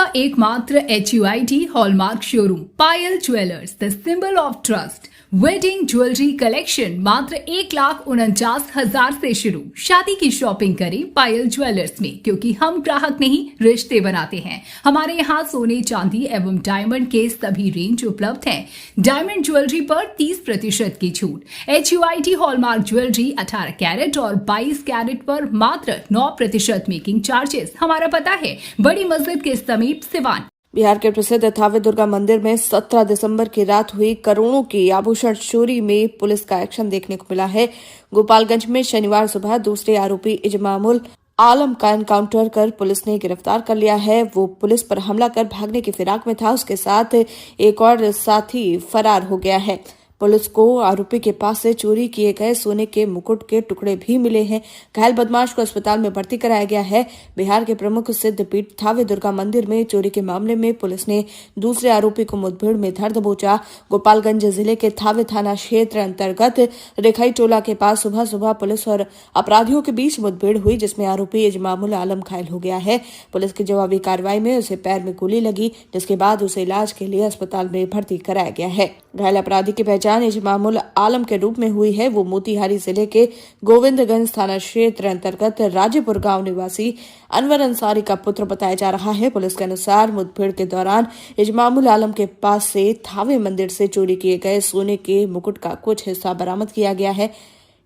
का एकमात्र HUID hallmark showroom Payal jewellers, the symbol of trust. Wedding jewellery collection मात्र 1,49,000 से शुरू। शादी की शॉपिंग करें पायल ज्वेलर्स में, क्योंकि हम ग्राहक नहीं रिश्ते बनाते हैं। हमारे यहाँ सोने चांदी एवं डायमंड के सभी रेंज उपलब्ध हैं। डायमंड ज्वेलरी पर 30% की छूट। HUID हॉलमार्क ज्वेलरी 18 कैरेट और 22 कैरेट पर मात्र 9% मेकिंग चार्जेस। हमारा पता है बड़ी मस्जिद के समीप सिवान। बिहार के प्रसिद्ध थावे दुर्गा मंदिर में 17 दिसंबर की रात हुई करोड़ों की आभूषण चोरी में पुलिस का एक्शन देखने को मिला है। गोपालगंज में शनिवार सुबह दूसरे आरोपी इजमामुल आलम का एनकाउंटर कर पुलिस ने गिरफ्तार कर लिया है। वो पुलिस पर हमला कर भागने की फिराक में था। उसके साथ एक और साथी फरार हो गया है। पुलिस को आरोपी के पास से चोरी किए गए सोने के मुकुट के टुकड़े भी मिले हैं। घायल बदमाश को अस्पताल में भर्ती कराया गया है। बिहार के प्रमुख सिद्ध पीठ थावे दुर्गा मंदिर में चोरी के मामले में पुलिस ने दूसरे आरोपी को मुठभेड़ में धर दबोचा। गोपालगंज जिले के थावे थाना क्षेत्र अंतर्गत रेखाई टोला के पास सुबह सुबह पुलिस और अपराधियों के बीच मुठभेड़ हुई, जिसमें आरोपी इजमामुल आलम घायल हो गया है। पुलिस की जवाबी कार्रवाई में उसे पैर में गोली लगी, जिसके बाद उसे इलाज के लिए अस्पताल में भर्ती कराया गया है। घायल अपराधी की पहचान इजमामुल आलम के रूप में हुई है। वो मोतिहारी जिले के गोविंदगंज थाना क्षेत्र अंतर्गत राजेपुर गांव निवासी अनवर अंसारी का पुत्र बताया जा रहा है। पुलिस के अनुसार मुठभेड़ के दौरान इजमामुल आलम के पास से थावे मंदिर से चोरी किए गए सोने के मुकुट का कुछ हिस्सा बरामद किया गया है।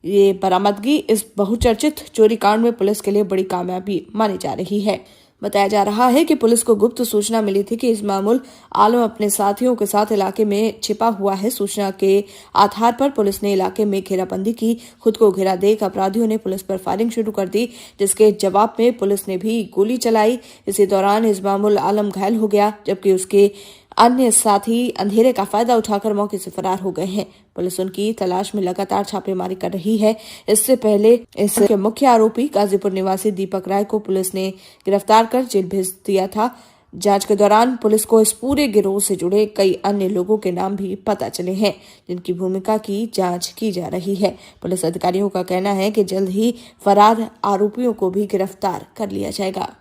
ये बरामदगी इस बहुचर्चित चोरी कांड में पुलिस के लिए बड़ी कामयाबी मानी जा रही है। बताया जा रहा है कि पुलिस को गुप्त सूचना मिली थी कि इजमामुल आलम अपने साथियों के साथ इलाके में छिपा हुआ है। सूचना के आधार पर पुलिस ने इलाके में घेराबंदी की। खुद को घेरा देख अपराधियों ने पुलिस पर फायरिंग शुरू कर दी, जिसके जवाब में पुलिस ने भी गोली चलाई। इसी दौरान इजमामुल आलम घायल हो गया, जबकि उसके अन्य साथी अंधेरे का फायदा उठाकर मौके से फरार हो गए हैं। पुलिस उनकी तलाश में लगातार छापेमारी कर रही है। इससे पहले इसके मुख्य आरोपी गाजीपुर निवासी दीपक राय को पुलिस ने गिरफ्तार कर जेल भेज दिया था। जांच के दौरान पुलिस को इस पूरे गिरोह से जुड़े कई अन्य लोगों के नाम भी पता चले हैं, जिनकी भूमिका की जांच की जा रही है। पुलिस अधिकारियों का कहना है कि जल्द ही फरार आरोपियों को भी गिरफ्तार कर लिया जाएगा।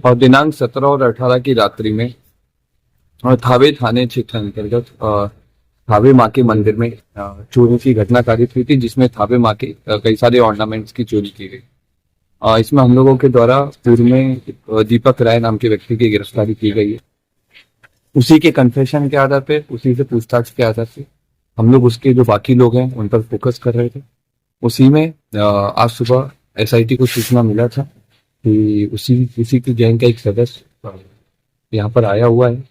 और दिनांक 17 और 18 की रात्रि में और थावे थाने क्षेत्र अंतर्गत थावे माँ के मंदिर में चोरी की घटना कारित हुई थी, जिसमें थावे माँ के कई सारे ऑर्नामेंट्स की चोरी की गई। इसमें हम लोगों के द्वारा पूर्व में दीपक राय नाम के व्यक्ति की गिरफ्तारी की गई है। उसी के कन्फेशन के आधार पे, उसी से पूछताछ के आधार पे हम लोग उसके जो बाकी लोग हैं उन पर फोकस कर रहे थे। उसी में आज सुबह SIT को सूचना मिला था कि उसी की गैंग का एक सदस्य यहाँ पर आया हुआ है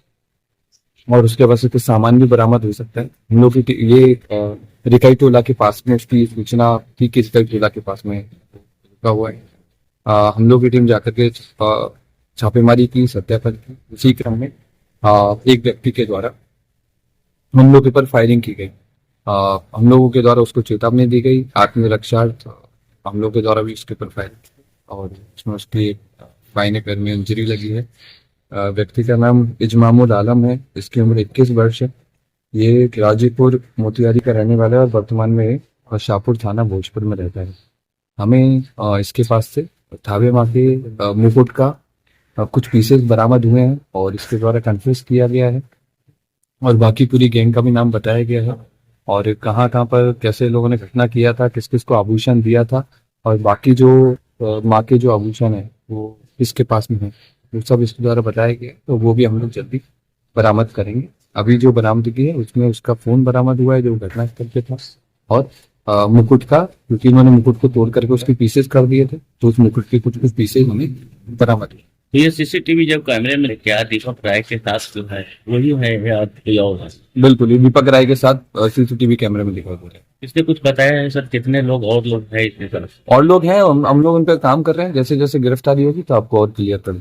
और उसके पास से कुछ सामान भी बरामद हो सकता है। हम लोग ये रिकाई टोला के पास में उसकी सूचना थी कि रिकाई टोला के पास में रुका हुआ है। हम लोग की टीम जाकर के छापेमारी की, सत्यापन की। उसी क्रम में एक व्यक्ति के द्वारा हम लोग के ऊपर फायरिंग की गई। हम लोगों के द्वारा उसको चेतावनी दी गई। आत्मरक्षार्थ हम लोग के द्वारा भी उसके ऊपर फायरिंग और उसमें उसके बाएं पैर में इंजरी लगी है। व्यक्ति का नाम इजमामुल आलम है। इसकी उम्र 21 वर्ष है। ये गाजीपुर मोतिहारी का रहने वाला है और वर्तमान में शाहपुर थाना भोजपुर में रहता है। हमें इसके पास से थावे माँ के मुकुट का कुछ पीसेस बरामद हुए हैं और इसके द्वारा कन्फेस किया गया है और बाकी पूरी गैंग का भी नाम बताया गया है और कहाँ पर कैसे लोगों ने घटना किया था, किस किस को आभूषण दिया था और बाकी जो माँ के जो आभूषण है वो किसके पास में है, वो सब इसके द्वारा बताया गया। तो वो भी हम लोग जल्दी बरामद करेंगे। अभी जो बरामदगी है उसमें उसका फोन बरामद हुआ है जो घटना स्थल पे था और मुकुट का, क्योंकि उन्होंने मुकुट को तोड़ करके उसके पीसेस कर दिए थे, तो उस मुकुट के कुछ पीसेस हमें बरामद हुए। ये CCTV जब कैमरे में क्या दीपक राय के साथ जो है वही है या कोई और है? बिल्कुल, ये दीपक राय के साथ CCTV कैमरे में दिखाई दे रहे हैं। इसने कुछ बताया है सर, कितने लोग और लोग हैं इसकी तरफ? और लोग हैं, हम लोग उन पर काम कर रहे हैं। जैसे जैसे गिरफ्तारी होगी तो आपको और क्लियर कर